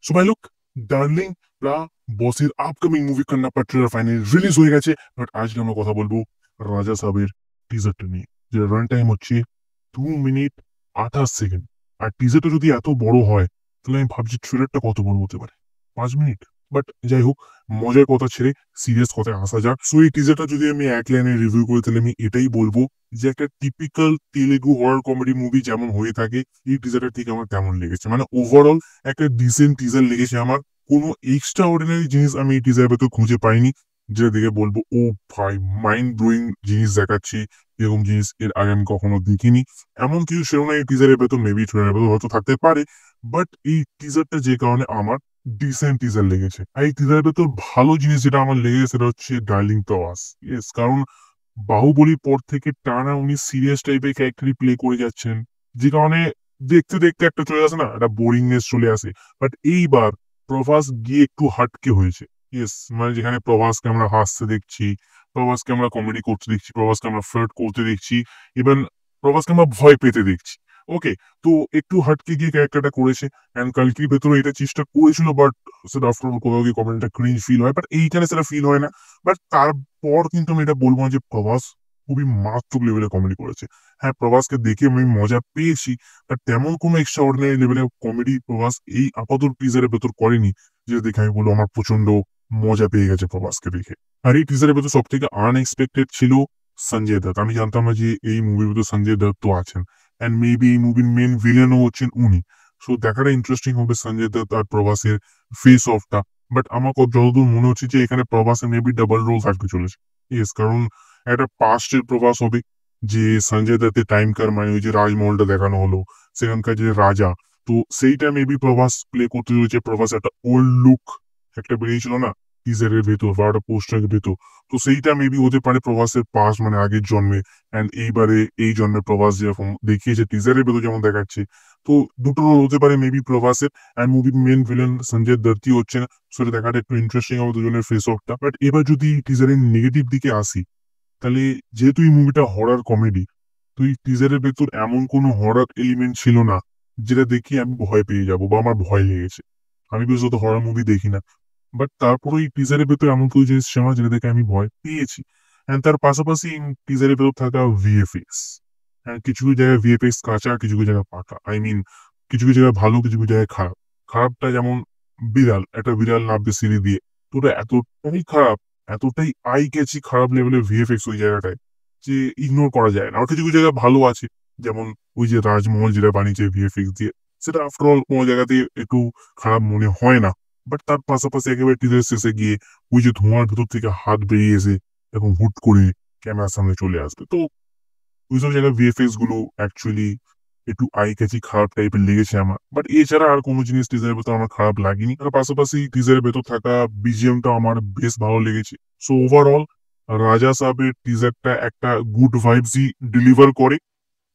So ভাই লোক, darling রা বসের upcoming movie Kannappa trailer finally release হয়ে গেছে। বাট আজকে আমরা কথা বলবো রাজা সাহেবের টিজারটা নিয়ে, যে রান টাইম হচ্ছে 2 মিনিট 28 সেকেন্ড। আর টিজারটা যদি এত বড় হয়, তাহলে আমি ভাবছি ট্রেলারটা কত বড় হতে পারে, 5 মিনিট। বাট যাই হোক, মজার কথা ছেড়ে সিরিয়াস কথায় আসা যাক। সো এই টিজারটা যদি আমি এক লাইনে রিভিউ করে, তাহলে আমি এটাই বলবো যে একটা typical Telugu horror comedy movie যেমন হয়ে থাকে, এই টিজারটা ঠিক আমার তেমন লেগেছে। মানে ওভারঅল একটা ডিসেন্ট টিজার লেগেছে আমার। কোনো এক্সট্রা অর্ডিনারি জিনিস আমি এই টিজারের ভেতর খুঁজে পাইনি, যেটা দেখে বলবো ও ভাই মাইন্ড ব্লোয়িং জিনিস দেখাচ্ছি, এরকম জিনিস এর আগে আমি কখনো দেখিনি। এমন কিছু সেরকম এই টিজারের ভেতর, মেবি ট্রেলারের ভেতর হয়তো থাকতে পারে। বাট এই টিজারটা যে কারণে আমার ডিসেন্ট টিজার লেগেছে। আর এই টিজারের ভেতর ভালো জিনিস যেটা আমার লেগেছে, সেটা হচ্ছে ডার্লিং প্রবাস। ইয়েস, কারণ বাহুবলীর পর থেকে টানা উনি সিরিয়াস টাইপের ক্যারেক্টারই প্লে করে যাচ্ছেন, যে কারণে দেখতে দেখতে একটা চলে আসে না, একটা বোরিংনেস চলে আসে। বাট এইবার প্রভাস গিয়ে একটু হাটকে হয়েছে। ইয়েস, মানে যেখানে প্রভাসকে আমরা হাসতে দেখছি, প্রভাসকে আমরা কমেডি করতে দেখছি, প্রভাসকে আমরা ফ্লার্ট করতে দেখছি, ইভেন প্রভাসকে আমরা ভয় পেতে দেখছি। ওকে, তো একটু হাটকে গিয়ে ক্যারেক্টারটা করেছে। অ্যান্ড কালকির ভেতরে এটা চেষ্টা করেছিল, বাট সেটা আফটার অল কোথাও গিয়ে কমেন্টটা ক্রিঞ্জ ফিল হয়, বাট এইখানে সেটা ফিল হয় না। বাট তারপর কিন্তু আমি এটা বলবো না যে প্রভাস খুবই মারাত্মক লেভেলে কমেডি করেছে। হ্যাঁ, প্রভাসকে দেখে আমি মজা পেয়েছি, বাট তেমন কোনো এক্সট্রা অর্ডিনারি লেভেলের কমেডি প্রভাস এই আপাতত টিজারের ভেতর করেনি, যে দেখে আমি বলবো আমার প্রচন্ড মজা পেয়ে গেছে প্রভাসকে দেখে। আর এই টিজারের ভেতর সব থেকে আনএক্সপেক্টেড ছিল সঞ্জয় দত্ত। আমি জানতাম না যে এই মুভির ভেতর সঞ্জয় দত্ত আছেন, অ্যান্ড মেবি এই মুভির মেন ভিলেনও হচ্ছেন উনি। সো দেখাটা ইন্টারেস্টিং হবে সঞ্জয় দত্ত আর প্রভাসের ফেস অফটা। বাট আমার যতদূর মনে হচ্ছে যে এখানে প্রভাসের মেবি ডাবল রোল থাকতে চলেছে। ইয়েস, কারণ একটা পাস্টের প্রভাস হবে, যে সঞ্জয় দত্তের টাইম কার, মানে ওই যে রাজমহলটা দেখানো হলো, সেখানকার যে রাজা, তো সেইটা মেবি প্রভাস প্লে করতে চলেছে। প্রভাস একটা ওল্ড লুক একটা বেরিয়েছিল না টিজারের ভেতর বা একটা পোস্টারের ভেতর, তো সেইটা মেবি হতে পারে প্রভাসের পাস, মানে আগের জন্মে। অ্যান্ড এইবারে এই জন্মে প্রভাস যেরকম দেখিয়েছে টিজারের ভেতর যেমন দেখাচ্ছে, তো দুটো রোল হতে পারে মেবি প্রভাসের। অ্যান্ড মুভির মেন ভিলেন সঞ্জয় দত্তই হচ্ছে না, সেটা দেখাটা একটু ইন্টারেস্টিং হবে দুজনের ফেস অফটা। বাট এবার যদি টিজারের নেগেটিভ দিকে আসি, তাহলে যেহেতু এই মুভিটা হরর কমেডি, তো এই টিজারের ভেতর এমন কোনো হরর এলিমেন্ট ছিল না যেটা দেখে আমি ভয় পেয়ে যাব বা আমার ভয় লেগেছে। আমি বিশেষত হরর মুভি দেখি না, বাট তারপরে এই টিজারের ভেতর এমন কিছু জিনিস ছিল না যেটা দেখে আমি ভয় পেয়েছি। অ্যান্ড তার পাশাপাশি টিজারের ভেতর থাকা ভিএফএক্স, হ্যাঁ, কিছু কিছু জায়গায় ভিএফএক্স কাঁচা, কিছু কিছু জায়গায় পাকা। আই মিন, কিছু কিছু জায়গায় ভালো, কিছু কিছু জায়গায় খারাপ। খারাপটা যেমন বিড়াল, একটা বিড়াল নামবে সিঁড়ি দিয়ে, তো ওটা এতটাই খারাপ, এতটাই আই ক্যাচি খারাপ লেভেলের ভিএফএক্স ওই জায়গাটায়, যে ইগনোর করা যায় না। আর কিছু কিছু জায়গায় ভালো আছে, যেমন ওই যে রাজমহল যেটা বানিয়েছে ভিএফএক্স দিয়ে, সেটা আফটার অল কোনো জায়গাতে একটু খারাপ মনে হয় না। বাট তার পাশাপাশি একেবারে টিজার শেষে গিয়ে ওই যে ধোঁয়ার ভেতর থেকে হাত বেরিয়ে এসে এবং হুট করে ক্যামেরার সামনে চলে আসবে, তো ওইসব জায়গায় ভিএফএক্স গুলো অ্যাকচুয়ালি একটু আই ক্যাচি খারাপ টাইপের লেগেছে আমার। বাট এছাড়া আর কোনো জিনিস টিজারের ভেতর আমার খারাপ লাগেনি। তার পাশাপাশি টিজারের ভেতর থাকা বিজিএমটা আমার বেশ ভালো লেগেছে। সো ওভারঅল রাজা সাহেবের টিজারটা একটা গুড ভাইবসই ডেলিভার করে।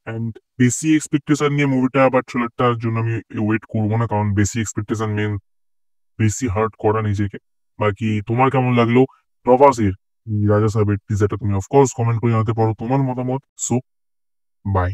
অ্যান্ড বেশি এক্সপেকটেশন নিয়ে মুভিটা আবার ট্রেলারটার জন্য আমি ওয়েট করবো না, কারণ বেশি এক্সপেকটেশন মেন বেশি হার্ট করা নিজেকে। বাকি তোমার কেমন লাগলো প্রভাসের এই রাজা সাহেবের টিজারটা, তুমি অফকোর্স কমেন্ট করে জানাতে পারো তোমার মতামত। So by.